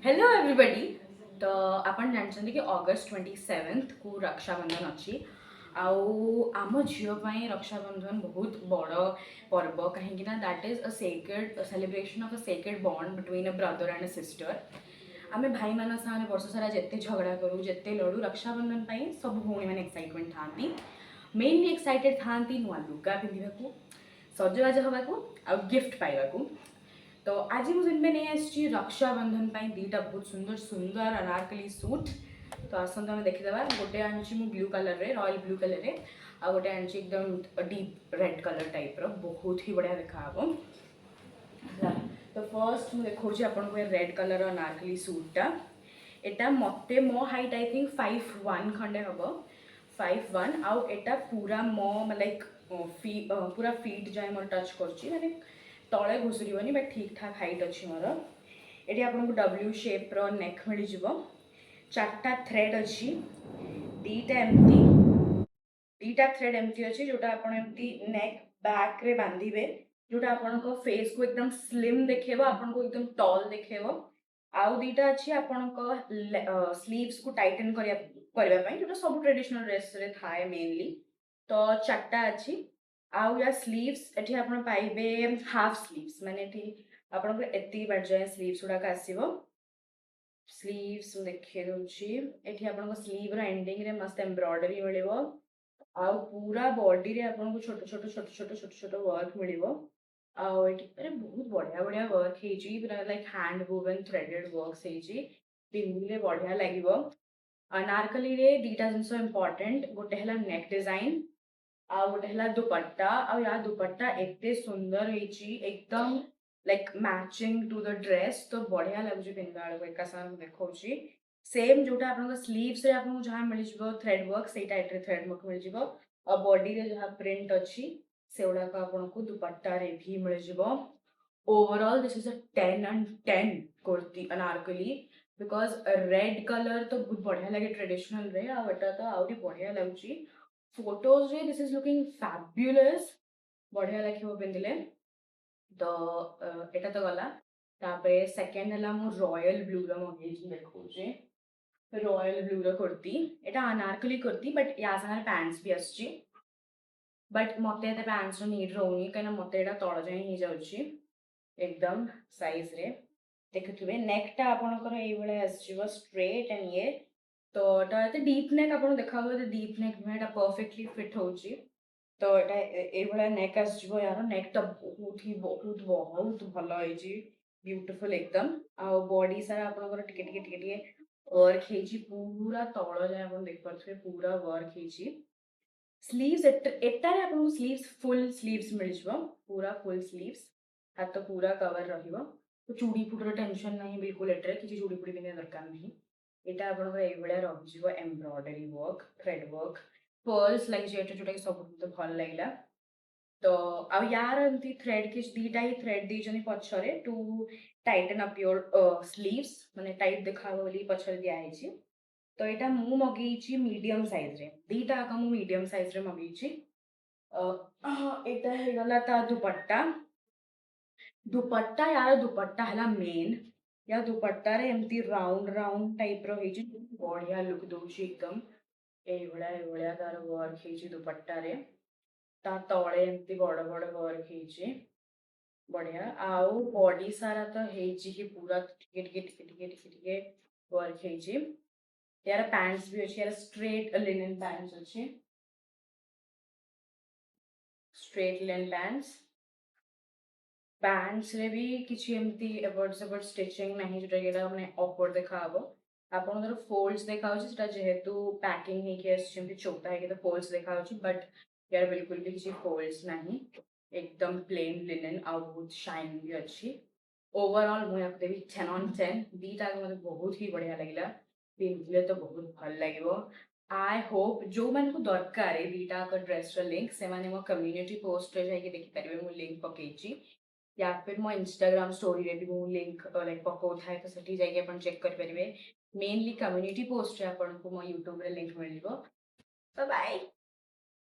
Hello everybody. तो आपण जानते कि अगस्त 27 को रक्षाबंधन अच्छी आम झील रक्षाबंधन बहुत बड़ पर्व कहीं that is a sacred celebration of a sacred bond between a brother and a sister. आम भाई मान सामने वर्ष सारा जिते झगड़ा करूँ जिते लड़ू रक्षाबंधन पर सब भौणी मैंने एक्साइटमेंट था मेनली एक्साइटेड था नुआ लुगा पिंधा सजबाज हवा गिफ्ट पाइबा। तो आज मुझे नहीं आसी रक्षाबंधन दीटा बहुत सुंदर सुंदर अनारकली सूट। तो आसत आम देखीदा गोटे आनी ब्लू कलर रे रॉयल ब्लू कलर रे आ गोटे आनी एकदम डीप रेड कलर टाइप रो बहुत ही बढ़िया देखा। तो फर्स्ट मुझे देखा आपको रेड कलर अनारकली सूटा एटा मत मो हाइट आई थिंक 5'1" खंडे हम 5'1" आउ एटा पूरा मो लाइक पूरा फीट जाए मोर टच कर माने तले घुसुरबनी बट ठीक ठाक हाइट अच्छी मोर। ये आपको डब्ल्यू शेप्र नेक मिल चार्टा थ्रेड अच्छी दीटा एमती दीटा थ्रेड एमती अच्छी जोटा आपमती नेक बैक रे बांधे जोटा आपको फेस को एकदम स्लिम देखेब आपको एकदम टॉल देखेब। आउ दीटा अच्छी आपको स्लीव्स को टाइटन करने जो सब ट्रेडिशनल ड्रेस रे थाए मेनली। तो चार्टा अच्छी आउ या स्लीव्स एठी आपण पाइबे हाफ स्लीव्स माने एठी आपण एति बार जाय स्लीव्स गुडाक आसीबो। स्लीव्स देखिए दउची एठी आपण स्लीव रो एंडिंग रे मस्त एम्ब्रॉयडरी मिलिबो आउ पूरा बॉडी रे आपण छोट छोट छोट छोट छोट छोट वर्क मिलिबो। आउ एठी अरे बहुत बढ़िया बढ़िया वर्क हेजी पूरा like hand woven threaded works हेजी पिंदिले बढ़िया लागिबो। अनारकली रे दीटा जिंस इंपोर्टेंट गोटे हला नेक डिजाइन आ गोटे है दुपट्टा आ या दुपट्टा एते सुंदर होइची एकदम like matching to the dress. तो बढ़िया लगुच पिंधा बेलू एक साथ देखा सेम जोटा आप स्लीव्स रे आपको जहाँ मिल थ्रेड वर्क से थ्रेड वर्क मिल और बॉडी रे जहाँ प्रिंट अच्छी से गुड़ाक आपको दुपट्टा रे भी मिल। Overall this is a 10 and 10 kurti Anarkali because red colour तो बहुत बढ़िया लगे ट्रेडिशनल रे आटा तो आहरी बढ़िया लगुच फोटोज रे दिस इज लुकिंग फैब्युलस बढ़िया लगे पिंधिले। तो एटा तो गला तापर सेकेंड है मु रॉयल ब्लू मंगे देखा royal blue kurti Etah Anarkali kurti but या सागर पैंट्स भी आसची बट मत पैंट्स नीड रोनी कहीं मत तल जाए ही जाऊँगी एकदम साइज रे देखुए नेक्टा आपंकर ये स्ट्रेट एंड ये तो ये डीप नेक आप देखा डीप नेक नुहे परफेक्टली फिट हो तो ये नेक आसो यार नेक्टा बहुत बहुत भल ब्यूटिफुल एकदम आ बॉडी सारा आपंकर टे वर्क पूरा तल जाए आप देखिए पूरा वर्क स्लीव्स एटारे आपको स्लीव्स फुल स्लीव्स मिल पूरा फुल स्लीव्स हाथ तो पूरा कवर रहिबो। तो चूड़ी फुटर टेंशन नहीं बिल्कुल एटारे किसी चूड़ी फुड़ी पिंधा दरकार नहीं। एटा आपको ये रही embroidery work thread work pearls लगी जोटा कि सब भल लगे। तो आ यार एमती थ्रेड कि दीटा ही थ्रेड दी पछरे to tighten up your sleeves माने टाइट देखा बोली पछरे दिया तो यहाँ मु मगेची मीडियम साइज रे दीटा आक मु मीडियम साइज रे मगेची। एटा हे गला ता दुपट्टा दुपट्टा यार दुपट्टा है मेन या दुपट्टा रे एमती राउंड राउंड टाइप रो हेची बढ़िया लुक दोची एकदम ए तार वर्क हेची दुपट्टा रे ता तळे एमती बड़ बड़ वर्क हेची बढ़िया आउ बॉडी सारा तो हेची कि पूरा टिके टिके टिके टिके टिके टिके वर्क हेची यार पैंट्स भी अच्छी यार स्ट्रेट लिनन पैंट्स अच्छी स्ट्रेट लिनन पैंट्स रे भी किसी एमती एपट सेपट स्टिचिंग नहीं जोटा कि माने ऑकवर्ड देखा हबो आपन दर फोल्ड्स देखा होची सेटा जेहेतु पैकिंग हे के एमती चोटा है कि तो फोल्ड्स देखा होची बट यार बिल्कुल भी किसी फोल्ड्स नहीं एकदम प्लेन लिनन आ बहुत शाइन भी अच्छी। ओवरऑल मु याक देवी 10 on 10 दीटा मते बहुत ही बढ़िया लगिला पिंधले तो बहुत भल लगे। आई होप जो मैंने को दरकार है दीटा का ड्रेस लिंक से माने मो कम्युनिटी पोस्ट रे जाके देखि परिबे मु लिंक पकेची या फिर मो इंस्टाग्राम स्टोरी रे भी मु लिंक लाइक पको थाए तो सेठी जाके अपन चेक कर परिबे मेनली कम्युनिटी पोस्ट रे अपन को मो यूट्यूब रे लिंक मिल जिवो। Bye bye.